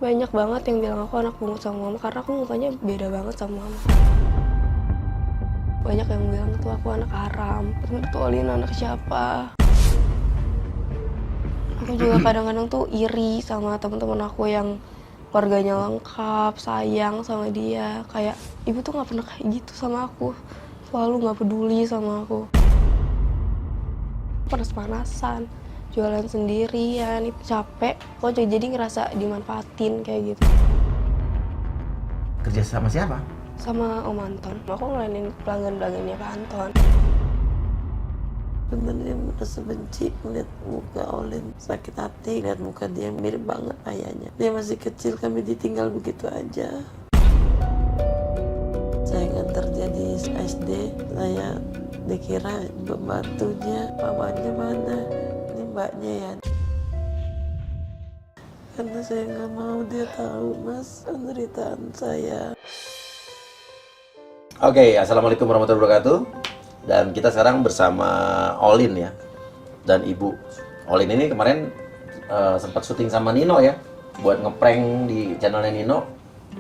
Banyak banget yang bilang aku anak pungut sama mama karena aku mukanya beda banget sama mama. Banyak yang bilang tuh aku anak haram, betulin anak siapa. Aku juga kadang-kadang tuh iri sama teman-teman aku yang keluarganya lengkap, sayang sama dia. Kayak ibu tuh nggak pernah kayak gitu sama aku, selalu nggak peduli sama aku. Panas-panasan, jualan sendirian, itu capek. Kok jadi ngerasa dimanfaatin kayak gitu. Kerja sama siapa? Sama Om Anton, aku ngelainin pelanggan-pelanggannya Pak Anton. Sebenarnya merasa benci melihat muka Olin, sakit hati lihat muka dia mirip banget ayahnya. Dia masih kecil, kami ditinggal begitu aja. Saya ngantar dia di SD, saya dikira pembantunya, mamanya mana, ini mbaknya ya. Karena saya nggak mau dia tahu mas penderitaan saya. Oke, assalamualaikum warahmatullahi wabarakatuh. Dan kita sekarang bersama Olin ya, dan Ibu. Olin ini kemarin sempat syuting sama Nino ya, buat ngeprank di channelnya Nino.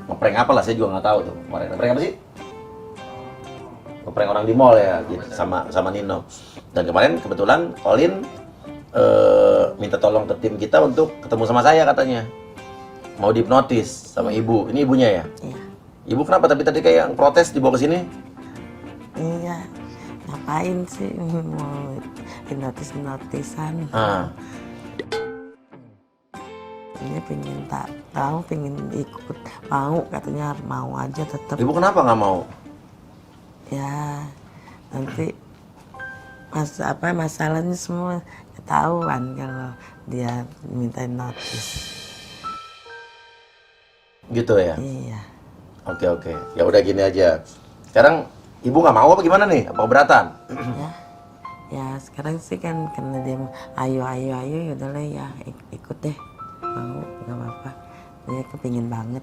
Ngeprank apa lah, saya juga nggak tahu tuh. Kemarin ngeprank apa sih? Ngeprank orang di mall ya, gitu, sama Nino. Dan kemarin kebetulan Olin minta tolong ke tim kita untuk ketemu sama saya katanya. Mau dihipnotis sama Ibu. Ini ibunya ya? Iya. Ibu kenapa tadi kayak protes dibawa ke sini? Iya, ngapain sih mau hipnotisan? Dia pengen tahu, pengen ikut, mau katanya mau aja tetap. Ibu kenapa nggak mau? Ya nanti masalahnya semua ketahuan kalau dia minta notis. Gitu ya? Iya. Oke. Ya udah gini aja. Sekarang ibu nggak mau apa gimana nih? Apa keberatan? Ya sekarang sih kan karena dia mau ayo ya udahlah ya ikut deh, mau nggak apa-apa. Dia kepingin banget.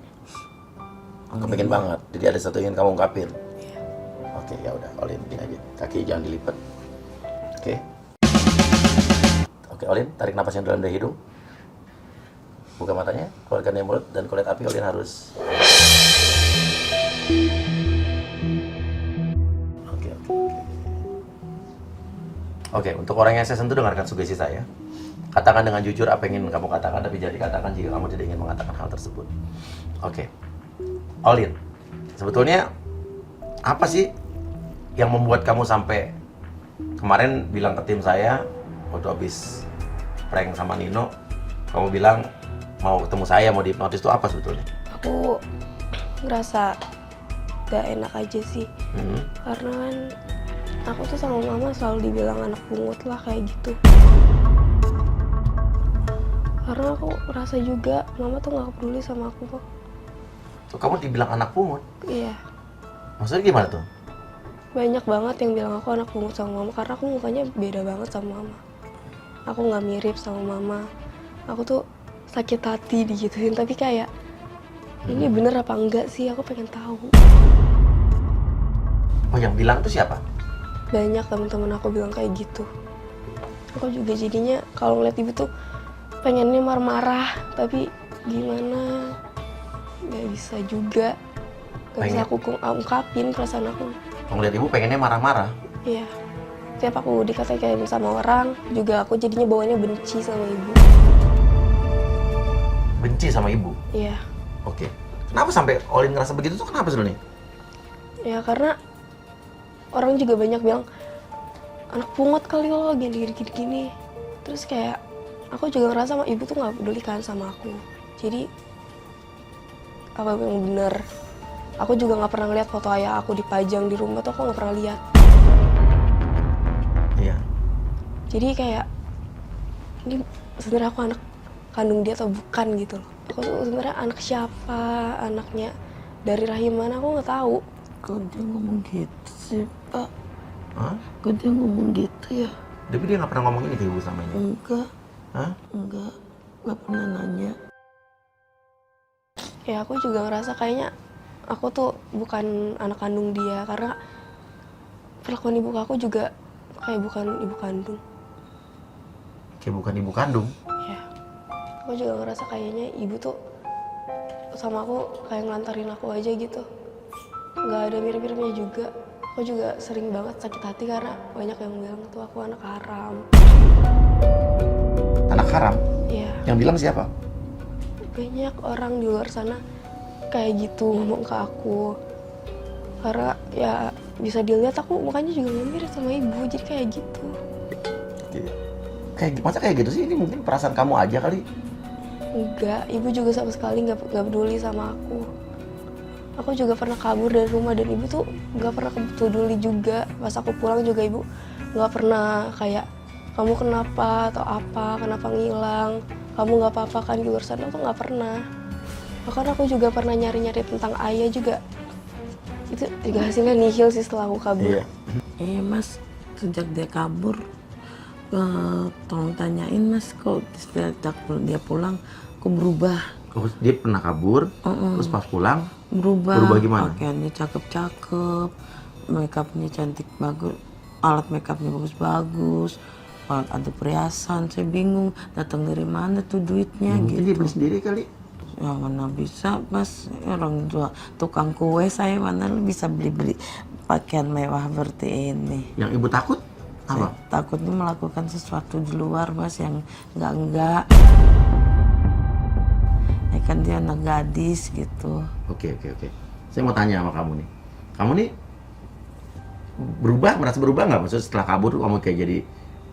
Kepingin banget. Jadi ada satu yang ingin kamu ungkapin. Oke, ya udah, Olin gini aja. Kaki jangan dilipat. Oke, Olin, tarik napasnya dalam dari hidung. Buka matanya, keluarkan dari mulut, dan kalau lihat api Olin harus. Oke, untuk orang yang saya sentuh, dengarkan sugesti saya. Katakan dengan jujur apa yang ingin kamu katakan, tapi jangan dikatakan jika kamu tidak ingin mengatakan hal tersebut. Oke. Olin, sebetulnya apa sih yang membuat kamu sampai kemarin bilang ke tim saya waktu habis prank sama Nino, kamu bilang mau ketemu saya, mau dihipnotis, itu apa sebetulnya? Aku ngerasa gak enak aja sih, karena kan aku tuh sama mama selalu dibilang anak pungut lah kayak gitu. Karena aku rasa juga mama tuh gak peduli sama aku kok. Tuh, kamu dibilang anak pungut? Iya, Maksudnya gimana tuh? banyak banget yang bilang aku anak pungut sama mama karena aku mukanya beda banget sama mama. Aku gak mirip sama mama. Aku tuh sakit hati digituin, tapi kayak ini bener apa enggak sih, aku pengen tahu. Oh, yang bilang itu siapa? Banyak teman-teman aku bilang kayak gitu. Aku juga jadinya kalau ngeliat ibu tuh pengennya marah-marah, tapi gimana, nggak bisa juga, nggak bisa aku ungkapin perasaan aku. Kamu lihat ibu pengennya marah-marah? Iya, tiap aku dikatain sama orang juga aku jadinya bawanya benci sama ibu. Benci sama ibu? Iya. Oke. Kenapa sampai Olin ngerasa begitu tuh, kenapa sebenarnya? Ya karena orang juga banyak bilang anak pungut kali lo gini. Terus kayak aku juga ngerasa sama ibu tuh nggak peduli kan sama aku. Jadi apa yang bener? Aku juga nggak pernah lihat foto ayah aku dipajang di rumah tuh, aku nggak pernah lihat. Iya. Jadi kayak ini sebenarnya aku anak kandung dia atau bukan gitu loh. Aku tuh sebenarnya anak siapa, anaknya dari rahim mana aku nggak tahu. Kok dia ngomong gitu sih Pak? Hah? Kok dia ngomong gitu ya? Tapi dia nggak pernah ngomong ini ke ibu sama ini? Enggak. Hah? Enggak pernah nanya. Ya aku juga ngerasa kayaknya aku tuh bukan anak kandung dia karena perlakuan ibu aku juga kayak bukan ibu kandung. Kayak bukan ibu kandung? Ya, aku juga ngerasa kayaknya ibu tuh sama aku kayak ngelantarin aku aja gitu. Nggak ada mirip-miripnya juga. Aku juga sering banget sakit hati karena banyak yang bilang tuh aku anak haram. Anak haram? Iya. Yang bilang siapa? Banyak orang di luar sana kayak gitu ngomong ke aku. Karena ya bisa dilihat aku mukanya juga nggak mirip sama ibu, jadi kayak gitu. Masa kayak gitu sih? Ini mungkin perasaan kamu aja kali. Enggak, ibu juga sama sekali nggak peduli sama aku. Aku juga pernah kabur dari rumah dan ibu tuh nggak pernah peduli juga. Pas aku pulang juga ibu nggak pernah kayak kamu kenapa atau apa, kenapa ngilang, kamu nggak apa-apa kan di luar sana, tuh nggak pernah. Bahkan aku juga pernah nyari-nyari tentang ayah juga. Itu juga hasilnya nihil sih setelah aku kabur. Iya mas, sejak dia kabur, tolong tanyain mas, kok sejak dia pulang, kok berubah? Oh, dia pernah kabur, terus pas pulang Berubah gimana? Pakaiannya cakep-cakep, makeupnya cantik bagus, alat makeupnya bagus-bagus, ada perhiasan. Saya bingung datang dari mana tuh duitnya Mungkin dia gitu. beli sendiri kali. Ya mana bisa mas, orang jual tukang kue saya mana bisa beli pakaian mewah seperti ini. Yang ibu takut apa? Saya takutnya melakukan sesuatu di luar mas yang enggak. Ya kan dia anak gadis gitu. Oke. Saya mau tanya sama kamu nih. Kamu nih merasa berubah nggak? Maksudnya setelah kabur kamu kayak jadi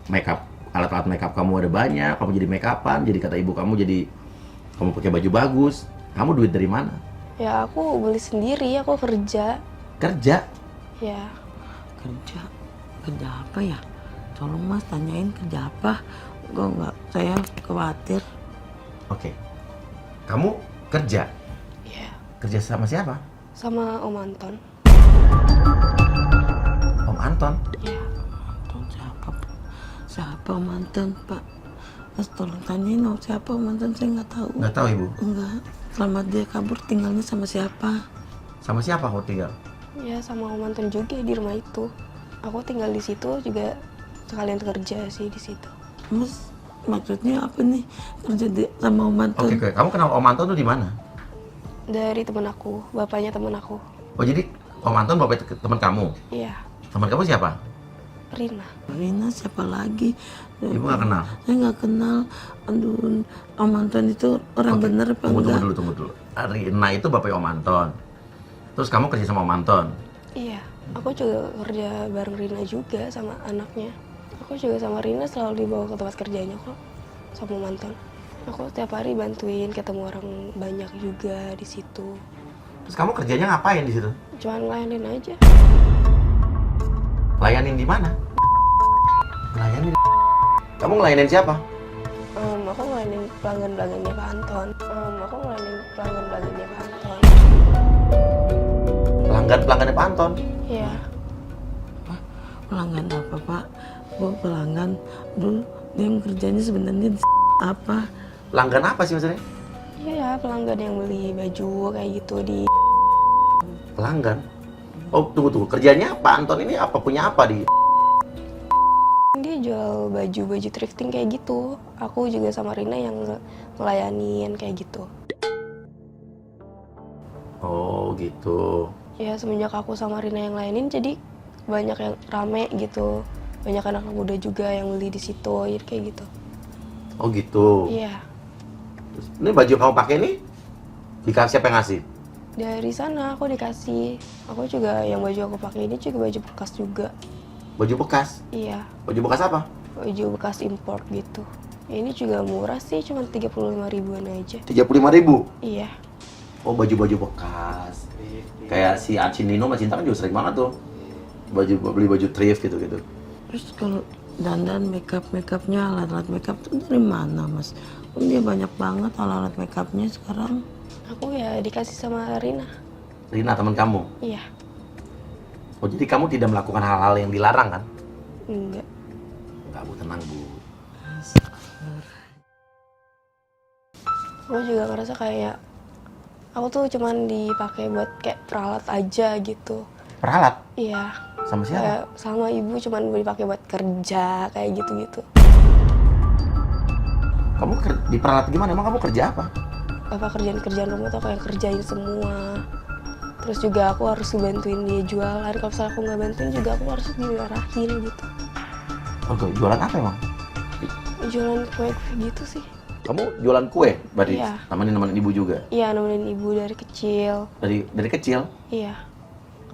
makeup, alat-alat makeup kamu ada banyak, kamu jadi makeupan, jadi kata ibu kamu jadi kamu pakai baju bagus. Kamu duit dari mana? Ya aku beli sendiri, aku kerja. Kerja? Ya. Kerja apa ya? Tolong mas tanyain kerja apa? Gue nggak, saya khawatir. Oke. Kamu kerja? Ya. Kerja sama siapa? Sama Om Anton. Om Anton? Ya. Anton siapa? Siapa Om Anton pak? Mas tolong tanyain siapa Om Anton, saya nggak tahu. Nggak tahu ibu. Enggak. Selama dia kabur tinggalnya sama siapa? Sama siapa kau tinggal? Ya sama Om Anton juga di rumah itu. Aku tinggal di situ juga sekalian kerja sih di situ. Mas maksudnya apa nih kerja sama Om Anton? Oke. Kamu kenal Om Anton tuh di mana? Dari temen aku, bapaknya temen aku. Oh jadi Om Anton bapak teman kamu? Iya, Teman kamu siapa? Rina. Rina siapa lagi? Ibu nggak kenal? Saya nggak kenal. Aduh, Om Anton itu orang Oke, bener apa tunggu enggak? dulu. Rina itu bapaknya Om Anton. Terus kamu kerja sama Om Anton? Iya, aku juga kerja bareng Rina juga sama anaknya. Aku juga sama Rina selalu dibawa ke tempat kerjanya kok, sama Om Anton. Aku tiap hari bantuin ketemu orang banyak juga di situ. Terus kamu kerjanya ngapain di situ? Cuman ngelayanin aja. Layanin di mana? Layanin. Kamu ngelayanin siapa? Aku ngelayanin pelanggan-pelanggannya Pak Anton. Pelanggannya Pak Anton? Iya. Pelanggan apa pak? Bu pelanggan. Dulu dia yang kerjanya sebenarnya di apa? Pelanggan apa sih maksudnya? Iya, pelanggan yang beli baju kayak gitu di... Pelanggan? Oh tunggu. Kerjanya Pak Anton ini apa? Punya apa di... Dia jual baju-baju thrifting kayak gitu. Aku juga sama Rina yang ngelayanin kayak gitu. Oh gitu. Ya semenjak aku sama Rina yang layanin jadi banyak yang rame gitu. Banyak anak muda juga yang beli di situ, jadi kayak gitu. Oh gitu. Iya. Terus, ini baju kamu pakai ini dikasih siapa yang ngasih? Dari sana aku dikasih. Aku juga yang baju aku pakai ini juga baju bekas juga. Baju bekas? Iya. Baju bekas apa? Baju bekas import gitu. Ini juga murah sih, cuma 35 ribuan aja. 35.000? Iya. Oh baju-baju bekas. Kayak si Acin Nino sama Cinta kan juga sering banget tuh beli baju thrift gitu. Terus kalau dandan makeupnya alat-alat makeup itu dari mana mas? Dia banyak banget alat-alat makeupnya sekarang. Aku ya dikasih sama Rina. Rina teman kamu? Iya. Oh jadi kamu tidak melakukan hal-hal yang dilarang kan? Enggak. Enggak Bu, tenang Bu. Aku juga ngerasa kayak aku tuh cuman dipakai buat kayak peralat aja gitu. Peralat? Iya. Sama siapa? Kayak sama ibu cuman dipakai buat kerja kayak gitu-gitu. Kamu diperalat gimana? Emang kamu kerja apa? kerjaan-kerjaan rumah tuh aku yang kerjain semua. Terus juga aku harus bantuin dia jualan. Kalau misalnya aku nggak bantuin juga aku harus dimarahin gitu. Oke, jualan apa emang? Jualan kue gitu sih. Kamu jualan kue, berarti Iya. nemenin ibu juga? Iya, nemenin ibu dari kecil. Dari kecil Iya,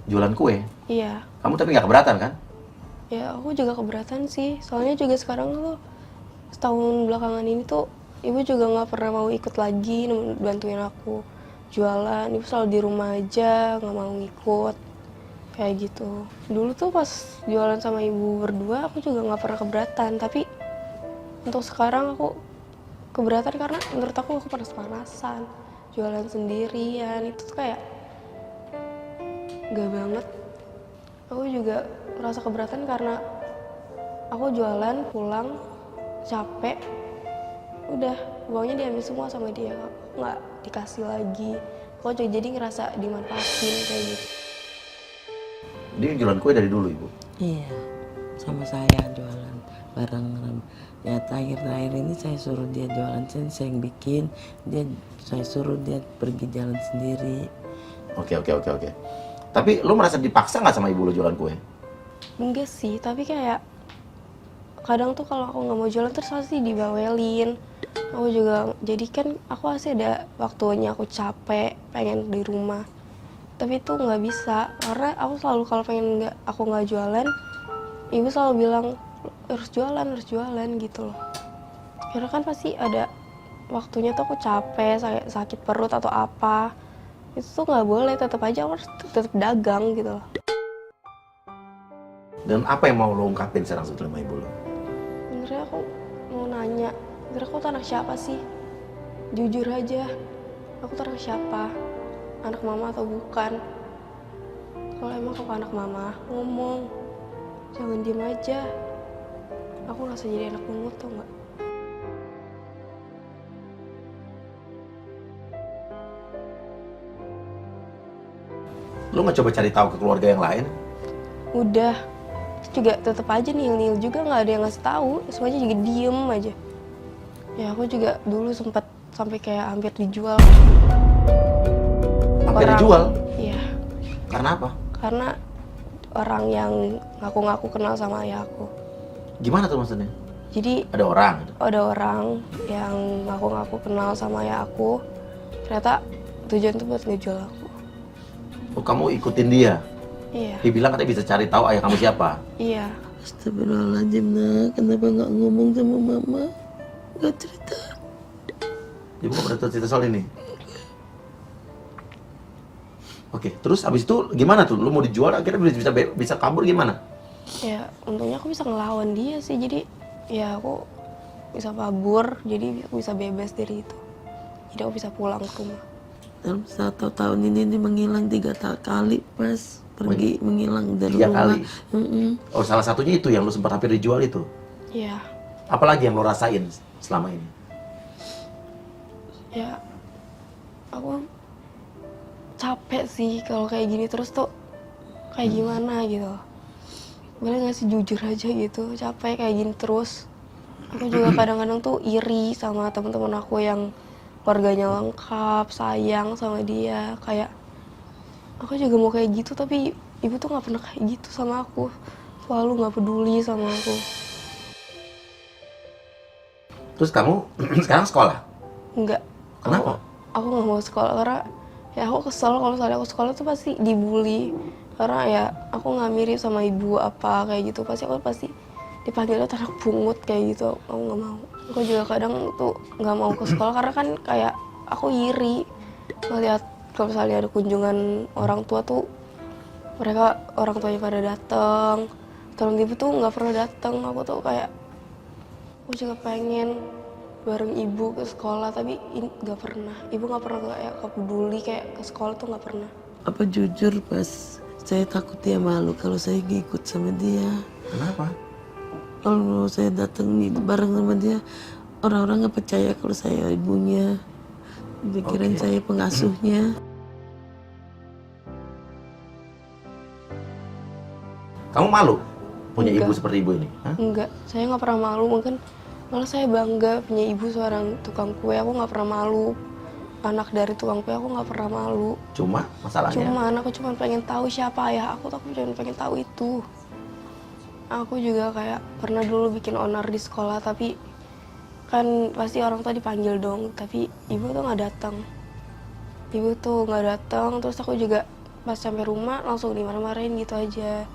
jualan kue? iya. Kamu tapi nggak keberatan kan? Ya aku juga keberatan sih. Soalnya juga sekarang tuh setahun belakangan ini tuh ibu juga nggak pernah mau ikut lagi bantuin aku jualan. Ibu selalu di rumah aja, nggak mau ngikut kayak gitu. Dulu tuh pas jualan sama ibu berdua aku juga nggak pernah keberatan. Tapi untuk sekarang aku keberatan karena menurut aku panas-panasan jualan sendirian itu tuh kayak gak banget. Aku juga merasa keberatan karena aku jualan pulang capek, udah uangnya diambil semua sama dia, nggak dikasih lagi. Aku juga jadi ngerasa dimanfaatin kayak gitu. Dia jualan kue dari dulu, Ibu? Iya, sama saya jualan bareng. Ya terakhir-terakhir ini saya suruh dia jualan, saya yang bikin, saya suruh dia pergi jalan sendiri. Oke. Tapi lu merasa dipaksa nggak sama ibu lu jualan kue? Enggak sih, tapi kayak kadang tuh kalau aku nggak mau jualan terus pasti dibawelin. Aku juga, jadi kan aku pasti ada waktunya aku capek, pengen di rumah. Tapi itu nggak bisa, karena aku selalu kalau pengen aku nggak jualan, ibu selalu bilang harus jualan gitu loh. Karena kan pasti ada waktunya tuh aku capek, sakit perut atau apa. Itu tuh nggak boleh, tetap aja aku harus tetap dagang gitu loh. Dan apa yang mau lo ungkapin sekarang sebetulnya sama ibu lo? Sebenarnya aku mau nanya, sebenarnya aku tuh anak siapa sih? Jujur aja, aku tuh anak siapa? Anak mama atau bukan? Kalau emang aku anak mama, ngomong. Jangan diem aja. Aku ngerasa jadi anak pungut tau nggak? Lo nggak coba cari tahu ke keluarga yang lain? Udah, itu juga tetap aja nihil juga nggak ada yang ngasih tahu. Semuanya juga diem aja. Ya aku juga dulu sempat sampai kayak hampir dijual. Hampir dijual? Iya. Karena apa? Karena orang yang ngaku-ngaku kenal sama ayah aku. Gimana tuh maksudnya? Jadi Ada orang yang ngaku-ngaku kenal sama ayah aku, ternyata tujuan itu buat ngejual aku. Oh, kamu ikutin dia? Iya. Dia bilang katanya bisa cari tahu ayah kamu siapa? Iya. Astagfirullahaladzim, nak. Kenapa nggak ngomong sama mama? Nggak cerita. Ibu nggak pernah cerita soal ini? Oke, terus abis itu gimana tuh? Lu mau dijual akhirnya bisa kabur gimana? Ya untungnya aku bisa ngelawan dia sih, jadi ya aku bisa kabur, jadi aku bisa bebas dari itu. Jadi aku bisa pulang ke rumah. Dalam 1 tahun ini dia menghilang 3 kali pas pergi menghilang dari 3 rumah. kali? Oh, salah satunya itu yang lu sempat hampir dijual itu? Iya. Apalagi yang lo rasain selama ini? Ya aku capek sih kalau kayak gini terus tuh kayak gimana gitu. Boleh nggak sih jujur aja gitu, capek kayak gini terus. Aku juga kadang-kadang tuh iri sama teman-teman aku yang keluarganya lengkap, sayang sama dia. Kayak aku juga mau kayak gitu tapi ibu tuh nggak pernah kayak gitu sama aku. Selalu nggak peduli sama aku. Terus kamu sekarang sekolah? Enggak. Kenapa? Aku nggak mau sekolah karena ya aku kesel kalau misalnya aku sekolah tuh pasti dibully. Karena ya aku nggak mirip sama ibu apa kayak gitu. Pasti dipanggilnya anak pungut kayak gitu. Aku nggak mau. Aku juga kadang tuh nggak mau ke sekolah karena kan kayak aku iri ngeliat kalau misalnya ada kunjungan orang tua tuh mereka orang tuanya pada datang. Terus ibu tuh nggak pernah datang. Aku tuh kayak aku juga pengen bareng ibu ke sekolah tapi nggak pernah. Ibu nggak pernah kayak peduli kayak ke sekolah tuh nggak pernah. Apa jujur pas saya takut dia malu kalau saya ngikut sama dia. Kenapa? Kalau saya datang bareng sama dia, orang-orang nggak percaya kalau saya ibunya. Pikiran saya pengasuhnya. Kamu malu punya ibu Enggak. seperti ibu ini? Hah? Enggak, saya nggak pernah malu. Mungkin malah saya bangga punya ibu seorang tukang kue. Aku nggak pernah malu anak dari tukang kue aku nggak pernah malu. Cuma masalahnya. Cuman aku cuma pengen tahu siapa ayah aku, tuh aku cuma pengen tahu itu. Aku juga kayak pernah dulu bikin onar di sekolah, tapi kan pasti orang tua dipanggil dong, tapi ibu tuh nggak datang. Ibu tuh nggak datang, terus aku juga pas sampai rumah langsung dimarah-marahin gitu aja.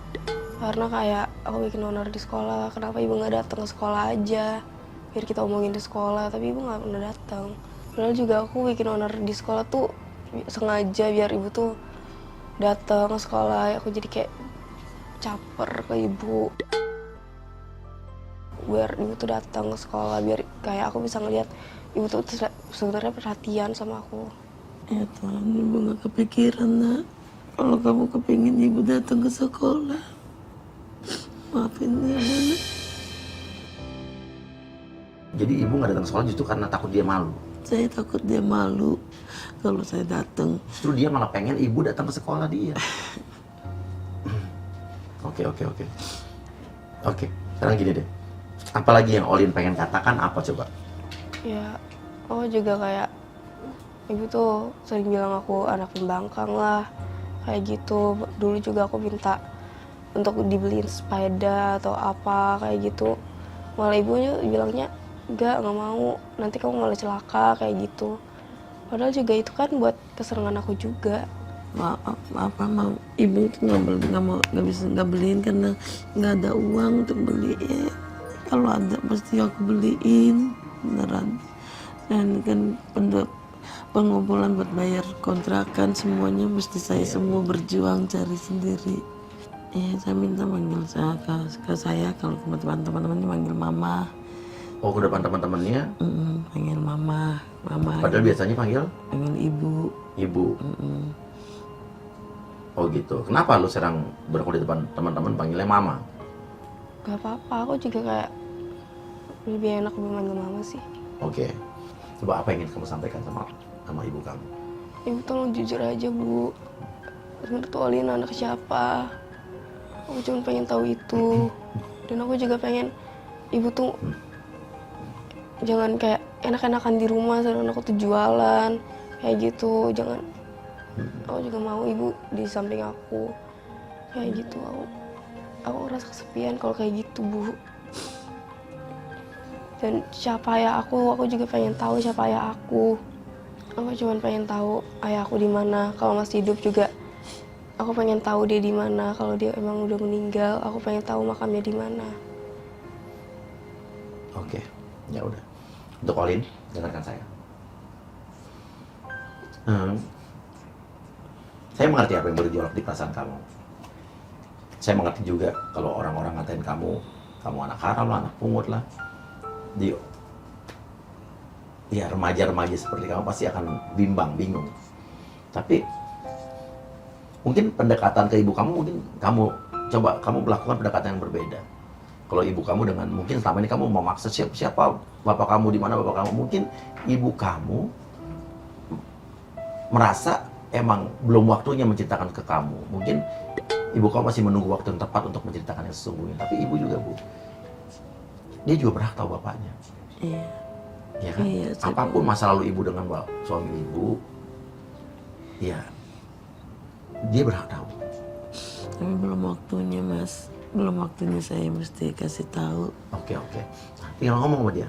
Karena kayak aku bikin onar di sekolah, kenapa ibu nggak datang ke sekolah aja, biar kita omongin di sekolah, tapi ibu nggak pernah datang. Padahal juga aku bikin onar di sekolah tuh sengaja biar ibu tuh datang ke sekolah. Aku jadi kayak caper ke ibu, biar ibu tuh datang ke sekolah, biar kayak aku bisa ngeliat ibu tuh sebenarnya perhatian sama aku. Ya Tuhan, ibu gak kepikiran nak. Kalau kamu kepingin ibu datang ke sekolah, maafin ya nak. Jadi ibu nggak datang ke sekolah justru karena takut dia malu. Saya takut dia malu kalau saya datang. Justru dia malah pengen ibu datang ke sekolah dia. Oke. Sekarang gini deh. Apalagi yang Olin pengen katakan apa coba? Ya, aku juga kayak ibu tuh sering bilang aku anak pembangkang lah, kayak gitu. Dulu juga aku minta untuk dibeliin sepeda atau apa kayak gitu. Malah ibunya bilangnya nggak mau, nanti kamu malah celaka kayak gitu. Padahal juga itu kan buat kesenangan aku juga. Mau ibu itu nggak beliin karena nggak ada uang untuk beli. Kalau ada pasti aku beliin beneran. Dan kan pengumpulan buat bayar kontrakan semuanya mesti saya semua berjuang cari sendiri. Saya minta manggil ke saya, kalau ke teman-temannya manggil mama. Oh, ke depan teman-temannya? Panggil mama. Padahal biasanya panggil ibu. Oh gitu. Kenapa lu serang berkulit di depan teman-teman panggilnya mama? Gak apa-apa, aku juga kayak lebih enak memanggil mama sih. Oke. Coba apa yang ingin kamu sampaikan sama ibu kamu? Ibu tolong jujur aja, Bu. Sebenarnya tuh Olin anak siapa? Aku cuma pengen tahu itu. Dan aku juga pengen ibu tuh jangan kayak enak-enakan di rumah, sedangkan aku tuh jualan kayak gitu. Jangan. Aku juga mau ibu di samping aku kayak gitu. Aku ngerasa kesepian kalau kayak gitu, Bu. Dan siapa ayah aku juga pengen tahu siapa ayah aku. Aku cuma pengen tahu ayah aku di mana. Kalau masih hidup juga aku pengen tahu dia di mana. Kalau dia emang udah meninggal, aku pengen tahu makamnya di mana. Oke, ya udah. Untuk Olin, dengarkan saya. Saya mengerti apa yang bergejolak di perasaan kamu. Saya mengerti juga kalau orang-orang ngatain kamu anak haram lah, anak pungut lah. Ya remaja-remaja seperti kamu pasti akan bingung. Tapi mungkin pendekatan ke ibu kamu, mungkin kamu melakukan pendekatan yang berbeda. Kalau ibu kamu dengan mungkin selama ini kamu memaksa siapa bapak kamu, di mana bapak kamu, mungkin ibu kamu merasa emang belum waktunya menceritakan ke kamu. Mungkin ibu kamu masih menunggu waktu yang tepat untuk menceritakan yang sesungguhnya. Tapi ibu juga, Bu, dia juga berhak tahu bapaknya. Iya. Ya kan? Iya, apapun masa lalu ibu dengan suami ibu, ya dia berhak tahu. Tapi belum waktunya, Mas. Belum waktunya saya mesti kasih tahu. Oke. Tinggal ngomong sama dia.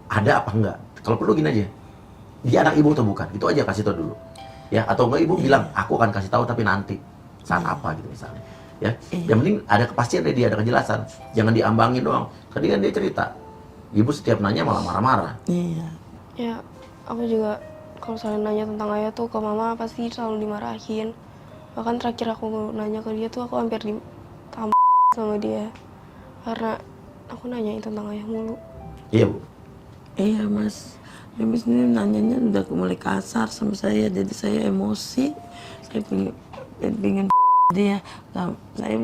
Ada apa enggak? Kalau perlu gini aja. Dia anak ibu atau bukan? Itu aja kasih tahu dulu. Ya, atau enggak ibu bilang, aku akan kasih tahu tapi nanti. Saat apa gitu misalnya. Ya. Yang penting ada kepastian dari dia, ada kejelasan. Jangan diambangin doang. Tadi kan dia cerita. Ibu setiap nanya malah marah-marah. Iya. Ya, aku juga kalau saya nanya tentang ayah tuh ke mama pasti selalu dimarahin. Bahkan terakhir aku nanya ke dia tuh aku hampir ditampar sama dia. Karena aku nanyain tentang ayah mulu. Iya, Bu. Iya, Mas. Habis ini nanyanya udah mulai kasar sama saya, jadi saya emosi. Saya pengen dia. Nah, saya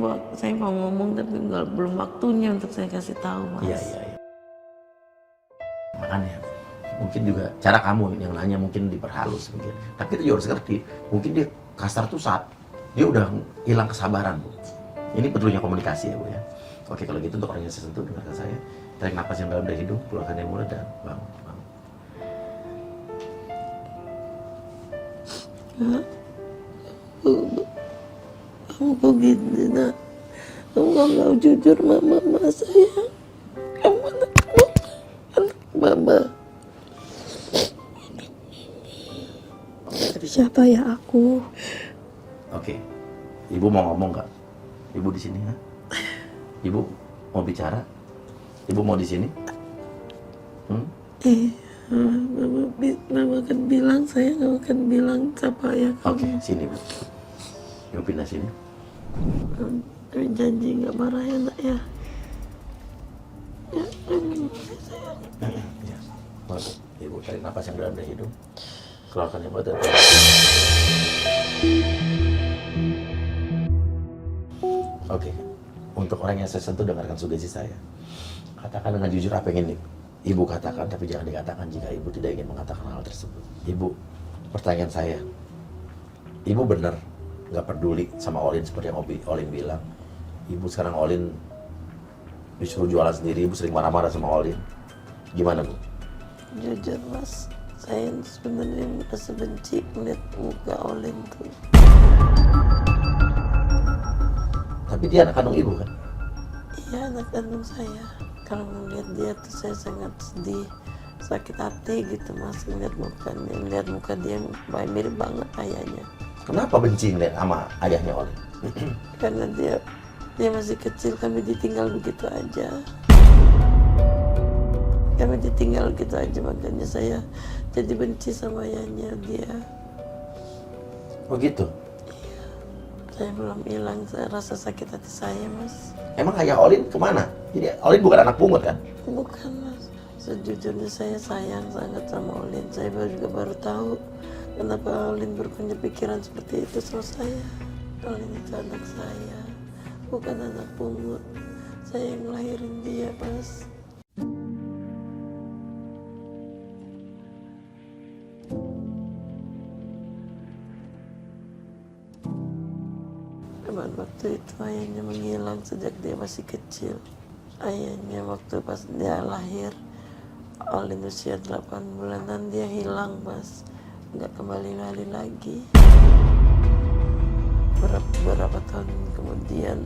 mau ngomong tapi belum waktunya untuk saya kasih tahu, Mas. Iya. Makanya mungkin juga cara kamu yang nanya mungkin diperhalus mungkin. Tapi itu juga harus ngerti. Mungkin dia kasar tuh saat dia udah hilang kesabaran, Bu. Ini perlunya komunikasi ya, Bu ya. Oke, kalau gitu untuk orang yang sesentuh dengarkan saya. Tarik napas yang dalam dari hidung, keluarkan dari mulut dan bangun. Kak, kamu kok gini nak? Kamu gak mau jujur mama sayang. Kamu anak mama. Tapi siapa ya aku? Oke. Ibu mau ngomong nggak? Ibu di sini ya? Ibu mau bicara? Ibu mau di sini? Mama akan bilang, saya gak akan bilang siapa ya kamu. Oke, sini Bu. Ibu pindah sini. Tapi janji gak marah ya nak ya. Ya. Masuk. Ibu tarik napas yang dalam dari hidung. Keluarkan yang badan. Oke. Untuk orang yang saya sentuh, dengarkan sugesti saya. Katakan dengan jujur apa yang ingin Ibu katakan, tapi jangan dikatakan jika Ibu tidak ingin mengatakan hal tersebut. Ibu, pertanyaan saya. Ibu benar nggak peduli sama Olin seperti yang Olin bilang. Ibu sekarang Olin disuruh jualan sendiri, Ibu sering marah-marah sama Olin. Gimana Bu? Jujur mas, saya sebenarnya masih benci melihat muka Olin tuh. Tapi dia anak kandung Ibu kan? Iya, anak kandung saya. Kalau melihat dia tuh saya sangat sedih, sakit hati gitu mas, melihat muka dia mirip banget ayahnya. Kenapa benci ngeliat sama ayahnya Olin? Karena dia masih kecil, kami ditinggal begitu aja. Kami ditinggal gitu aja, makanya saya jadi benci sama ayahnya dia. Oh gitu? Saya belum hilang, saya rasa sakit hati saya mas. Emang ayah Olin kemana? Jadi Olin bukan anak pungut kan? Bukan mas, sejujurnya saya sayang sangat sama Olin. Saya juga baru tahu kenapa Olin berpunya pikiran seperti itu sama saya. Olin itu anak saya, bukan anak pungut. Saya yang ngelahirin dia mas. Waktu itu ayahnya menghilang sejak dia masih kecil. Ayahnya waktu pas dia lahir, Olin usia 8 bulanan dia hilang mas, nggak kembali lagi. Beberapa tahun kemudian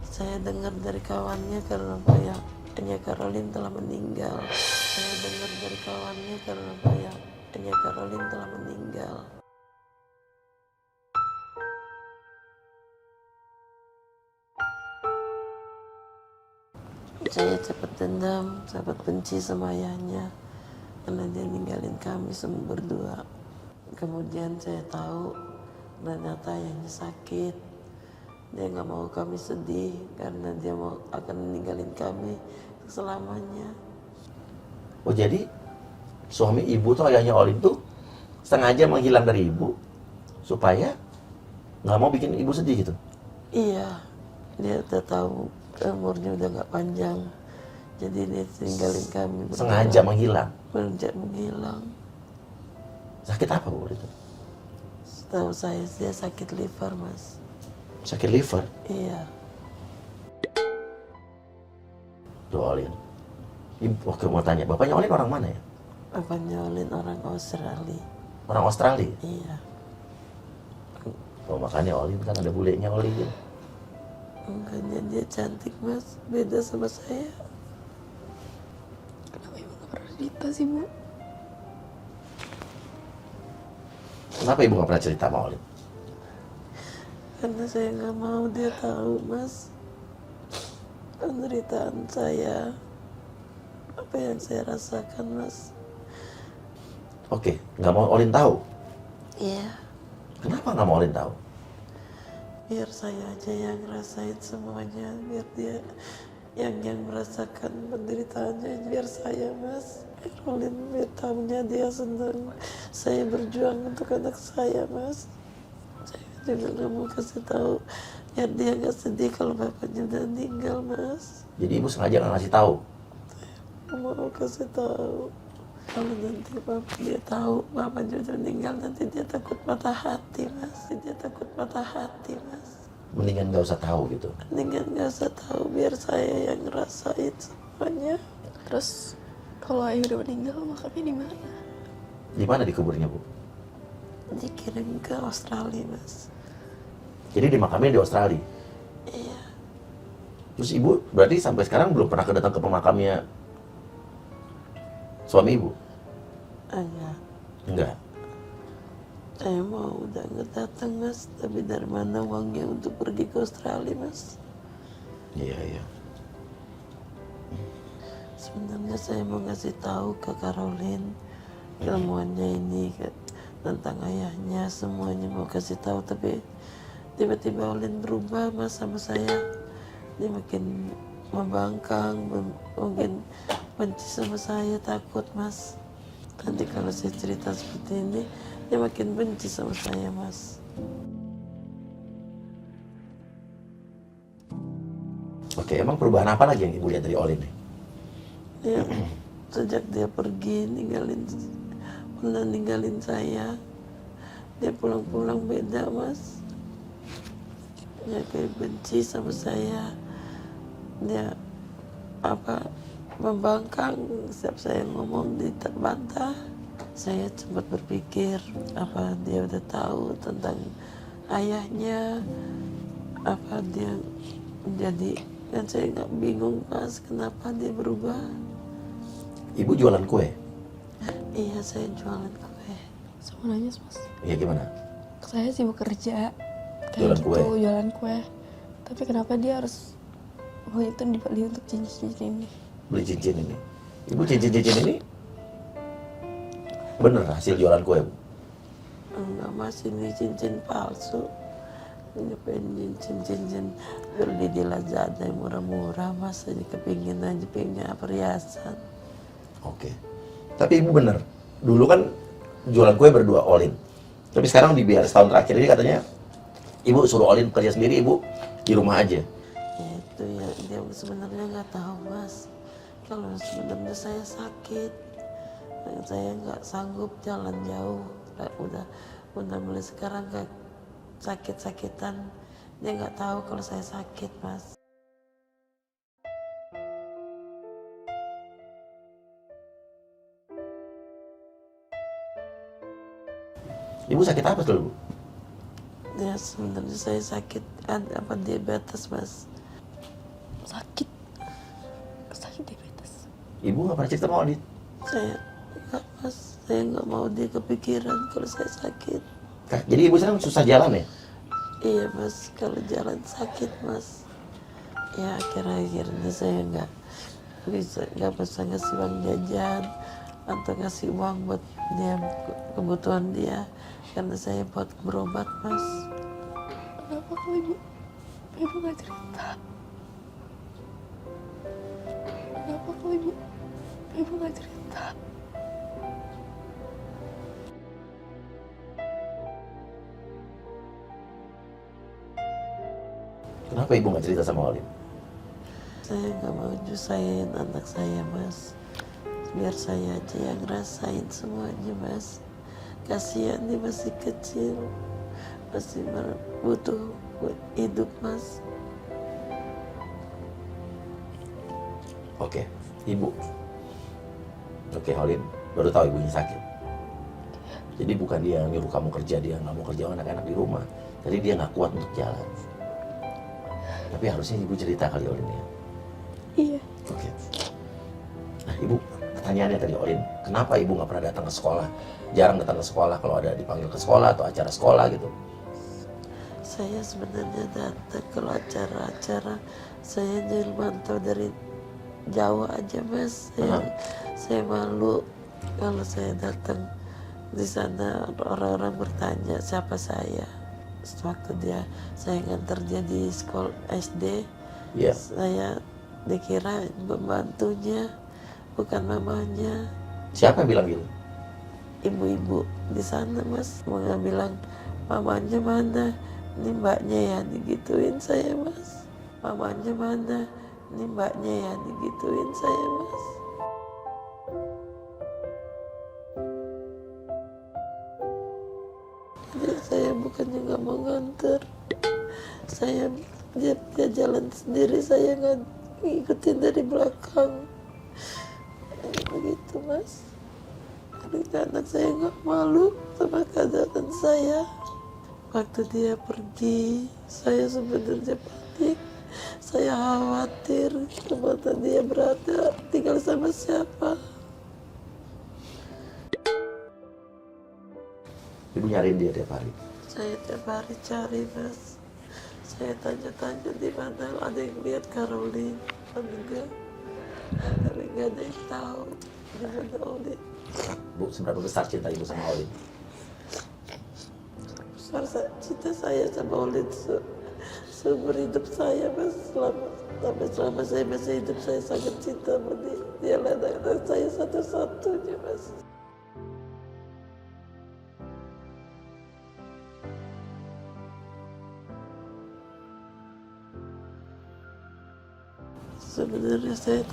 saya dengar dari kawannya karena ayahnya Karolin telah meninggal. Saya dengar dari kawannya karena ayahnya Karolin telah meninggal. Saya cepat dendam, cepat benci sama ayahnya karena dia ninggalin kami semua berdua. Kemudian saya tahu ternyata ayahnya sakit. Dia nggak mau kami sedih karena dia akan ninggalin kami selamanya. Oh jadi suami Ibu tuh ayahnya Olin tuh sengaja menghilang dari Ibu supaya nggak mau bikin Ibu sedih gitu? Iya, dia udah tahu umurnya udah nggak panjang, jadi dia tinggalin kami berdua. Sengaja menghilang? Menghilang. Sakit apa Bu itu? Setahu saya dia sakit liver mas. Sakit liver? Iya. Tuh Olin. Oke mau tanya, bapaknya Olin orang mana ya? Bapaknya Olin orang Australia. Orang Australia? Iya. Oh makanya Olin kan ada bulenya Olin. Makanya dia cantik mas, beda sama saya. Kenapa ibu gak pernah cerita sih bu? Kenapa Ibu gak pernah cerita sama Olin? Karena saya nggak mau dia tahu mas penderitaan saya, apa yang saya rasakan mas. Oke, nggak mau Olin tahu? Iya. Kenapa nggak mau Olin tahu? Biar saya aja yang ngerasain semuanya, biar dia yang merasakan penderitaannya, biar saya mas. Olin biar tahunya dia senang saya berjuang untuk anak saya mas. Saya juga nggak mau kasih tahu biar dia nggak sedih kalau bapaknya udah meninggal mas. Jadi Ibu sengaja nggak ngasih tahu? Nggak mau kasih tahu. Kalau nanti dia tahu bapaknya udah meninggal, nanti dia takut patah hati mas. Dia takut patah hati mas. Mendingan nggak usah tahu gitu? Mendingan nggak usah tahu, biar saya yang ngerasain semuanya. Terus kalau ayah udah meninggal makamnya di mana? Di mana dikuburnya Bu? dikirim ke Australia, Mas. Jadi dimakamnya di Australia. Iya. Terus ibu berarti sampai sekarang belum pernah datang ke pemakamnya suami ibu? Enggak. Enggak. Saya mau udah nggak datang, Mas. Tapi dari mana uangnya untuk pergi ke Australia, Mas? Iya, iya. Sebenarnya saya mau ngasih tahu ke Caroline ilmuannya ini tentang ayahnya, semuanya mau kasih tahu, tapi tiba-tiba Olin berubah, Mas, sama saya. Dia makin membangkang, mungkin benci sama saya, takut, Mas. Nanti kalau saya cerita seperti ini, dia makin benci sama saya, Mas. Oke, emang perubahan apa lagi yang ibu lihat dari Olin nih? Ya, sejak dia pergi pernah ninggalin saya, dia pulang-pulang beda, Mas. Dia kayak benci sama saya, dia membangkang setiap saya ngomong dibantah. Saya sempat berpikir apa dia udah tahu tentang ayahnya, apa dia menjadi, kan saya nggak bingung, Mas, kenapa dia berubah. Ibu jualan kue? Iya, saya jualan kue. Sama nanya Mas. Iya, gimana? Saya sibuk kerja Jualan kayak gitu, kue? jualan kue. Tapi kenapa dia harus uang itu dibeli untuk cincin-cincin ini? Beli cincin ini. Ibu cincin-cincin ini bener hasil jualan kue, Bu? Enggak, Mas, ini cincin palsu. Ini pengen cincin beli di Lazada yang murah-murah, Mas. Ini kepingin aja, pengen perhiasan. Oke. Tapi ibu bener, dulu kan jualan kue berdua Olin. Tapi sekarang di biar setahun terakhir ini katanya ibu suruh Olin kerja sendiri, ibu di rumah aja. Ya, itu ya, dia sebenarnya nggak tahu, Mas. Kalau sebenarnya saya sakit, saya nggak sanggup jalan jauh. Udah mulai sekarang kayak sakit-sakitan. Dia nggak tahu kalau saya sakit, Mas. Ibu sakit apa dulu, Bu? Ya, sebenarnya saya sakit diabetes, Mas. Sakit diabetes. Ibu nggak pernah cerita sama Olin? Saya nggak, Mas. Saya nggak mau dia kepikiran kalau saya sakit. Jadi ibu sekarang susah jalan ya? Iya, Mas, kalau jalan sakit, Mas. Ya, akhir-akhirnya saya nggak bisa ngasih uang jajan atau ngasih uang buat dia, kebutuhan dia, karena saya buat berobat, Mas. Kenapa kok ibu nggak cerita? Kenapa kok ibu nggak cerita? Kenapa ibu nggak cerita sama Olin? Saya nggak mau nyusahin anak saya, Mas. Biar saya aja yang ngerasain semuanya, Mas. Kasihan dia masih kecil, masih butuh hidup, Mas. Oke, ibu. Oke, Olin baru tahu ibunya sakit. Jadi bukan dia yang nyuruh kamu kerja, dia nggak mau kerja anak-anak di rumah. Jadi dia nggak kuat untuk jalan. Tapi harusnya ibu cerita kali Olin ya. Iya. Oke. Nah, ibu, pertanyaannya tadi Olin, kenapa ibu nggak pernah datang ke sekolah? Jarang datang ke sekolah kalau ada dipanggil ke sekolah atau acara sekolah gitu. Saya sebenarnya datang kalau acara-acara, saya jadi mantau dari jauh aja, Mas. Saya malu kalau saya datang di sana, orang-orang bertanya siapa saya. Waktu saya nganter dia di sekolah SD, Iya. saya dikira pembantunya, bukan mamanya. Siapa yang bilang gitu? Ibu-ibu di sana, Mas, mau bilang mamanya mana, ini mbaknya ya, digituin saya, Mas. Mamanya mana, ini mbaknya ya, digituin saya, Mas. Jadi saya bukannya nggak mau nganter, dia jalan sendiri, saya nggak ngikutin dari belakang, begitu, Mas. Ternyata anak saya nggak malu sama keadaan saya. Waktu dia pergi, saya sebenarnya panik. Saya khawatir kemana dia berada, tinggal sama siapa. Ibu nyariin dia tiap hari. Saya tiap hari cari, Mas. Saya tanya-tanya di mana, ada yang lihat Caroline, enggak. Tapi nggak ada yang tahu di mana Olin. Bu, seberapa besar cinta ibu sama Olin? Besar cinta saya sama Olin seumur hidup saya, Mas. Selama saya masih hidup, saya sangat cinta sama dia. Dia anak saya satu-satunya, Mas. Sebenarnya saya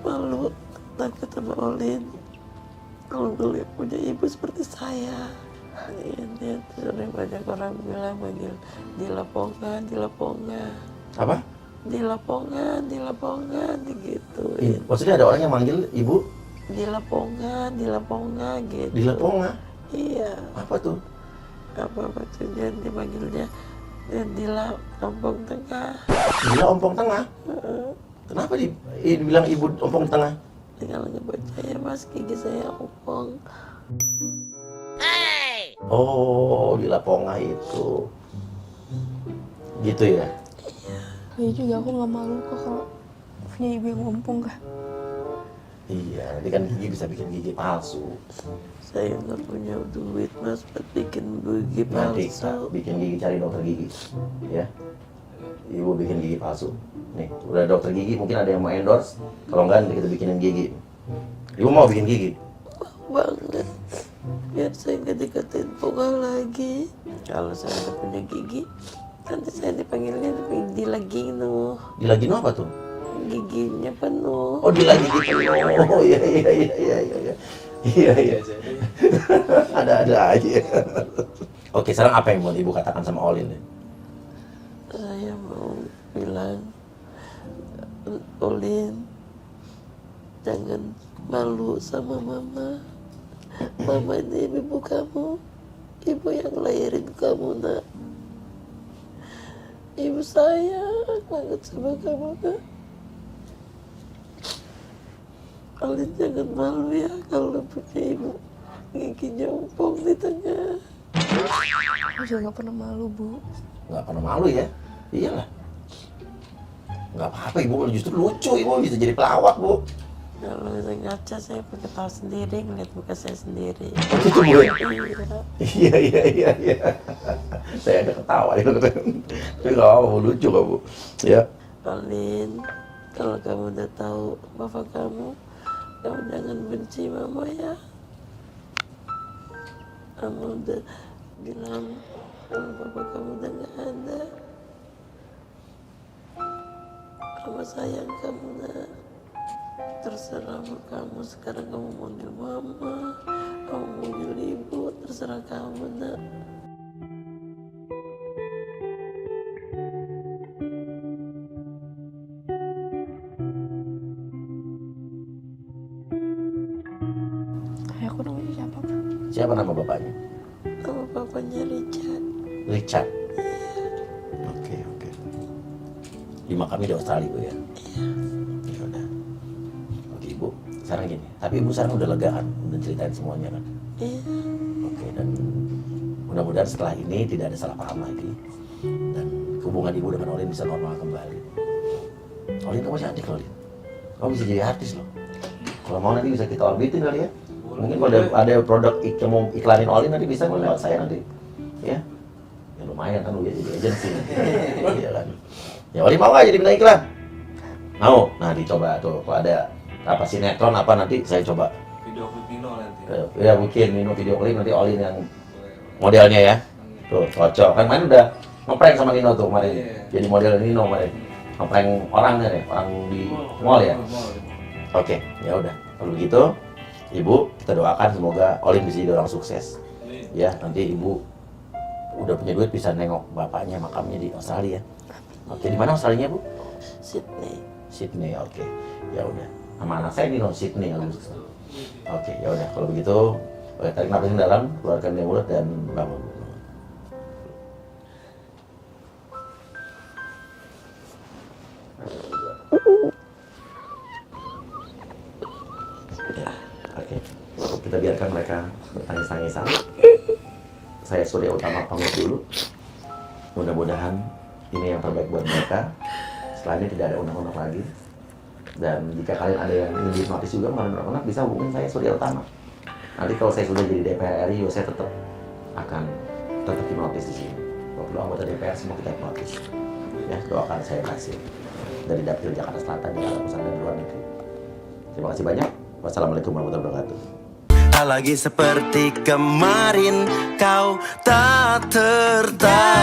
malu, takut sama Olin. Kalau ngeliat punya ibu seperti saya. Dia sering banyak orang bilang manggil Dilapongan. Apa? Dilapongan, digituin. Maksudnya ada orang yang manggil ibu? Dilapongan, gitu. Dilapongan? Iya. Apa tuh? Apa maksudnya dipanggilnya Dila Ompong Tengah. Dila Ompong Tengah? Kenapa dibilang ibu ompong tengah? Kalau nggak percaya, Mas, gigi saya ompong. Oh, Dila Ponga itu. Gitu ya? Ya juga aku nggak malu kok kalau punya ibu yang ompong kah. Iya, nanti kan gigi bisa bikin gigi palsu. Saya nggak punya duit, Mas, buat bikin gigi Nanti palsu. bikin gigi, cari dokter gigi. Ya, ibu bikin gigi palsu. Nih, udah dokter gigi, mungkin ada yang mau endorse. Kalau enggak, nanti kita bikinin gigi. Ibu mau bikin gigi? Banget. Biar saya nggak dikatain Ponga lagi. Kalau saya udah punya gigi, nanti saya dipanggilnya Dilagino. Dilagino apa tuh? Giginya penuh. Oh, dilagino penuh. Oh, iya. Iya. Ada aja. Oke, sekarang apa yang mau ibu katakan sama Olin? Saya mau bilang, Olin, jangan malu sama mama. Mama ini ibu kamu, ibu yang lahirin kamu, nak. Ibu sayang banget sama kamu, nak. Olin jangan malu ya kalau punya ibu giginya ompong di tengah. Aku juga nggak pernah malu, Bu. Nggak pernah malu ya? Iyalah. Nggak apa-apa, ibu justru lucu, ibu bisa jadi pelawak, Bu. Kalau saya ngaca, saya pakai tahu sendiri, ngeliat muka saya sendiri. Oh, gitu, Bu. Iya. Iya. Saya ada ketawa itu. Tapi nggak apa-apa, lucu kok, Bu. Ya. Olin, kalau kamu udah tahu bapak kamu jangan benci mama ya. Kamu udah bilang kalau bapak kamu udah nggak ada. Mama sayang kamu, nak. Terserah kamu, sekarang kamu manggil mama, kamu manggil ibu, terserah kamu, nak. Ayahku namanya siapa, Bu? Siapa nama bapaknya? Nama bapaknya Richard. Richard. Oke. Di makamnya di Australia, Bu ya? Ya udah. Oke, Ibu. Sekarang gini. Tapi Ibu sekarang udah lega kan? Udah ceritain semuanya kan? Iya. Oke, dan mudah-mudahan setelah ini tidak ada salah paham lagi. Dan hubungan Ibu dengan Olin bisa normal kembali. Olin, kamu cantik loh, Olin. Kamu bisa jadi artis loh. Kalau mau nanti bisa kita orbitin kali ya. Mungkin kalau ada produk mau iklanin Olin nanti bisa lewat saya nanti. Ya. Ya lumayan kan udah jadi agensi. Iya kan. Ya Olin mau nggak jadi bintang iklan? Mau. Nah dicoba tuh kalau ada apa sinetron apa nanti saya coba. Video klip Nino nanti. Ya mungkin Nino video klip nanti Olin yang modelnya ya. Tuh cocok. Kan main udah ngeprank sama Nino tuh kemarin. Jadi model Nino kemarin. Ngeprank orang ya, orang di mall ya. Oke, ya udah. Kalau begitu, Ibu kita doakan semoga Olin bisa jadi orang sukses. Ya, nanti Ibu udah punya duit bisa nengok bapaknya makamnya di Australia. Oke, di mana Australia, Bu? Sydney. Sydney, oke. Ya udah. Sama anak saya Nino Sydney Agustus. Oke, ya udah kalau begitu tarik nafas yang dalam, keluarkan dari mulut dan bangun. Ya, oke. Kita biarkan mereka bertangis-tangisan. Saya Surya Utama pamit dulu. Mudah-mudahan ini yang terbaik buat mereka. Setelah ini tidak ada unek-unek lagi. Dan jika kalian ada yang ingin dihipnotis juga mengenai unek-unek, bisa hubungin saya Surya Utama. Nanti kalau saya sudah jadi DPR RI, saya akan tetap hipnotis di sini. Kalau anggota DPR semua kita hipnotis. Ya, doakan saya berhasil. Dari Dapil Jakarta Selatan, Jakarta Pusat dan luar negeri. Terima kasih banyak. Wassalamualaikum warahmatullahi wabarakatuh. Tak lagi seperti kemarin, kau tak tertarik.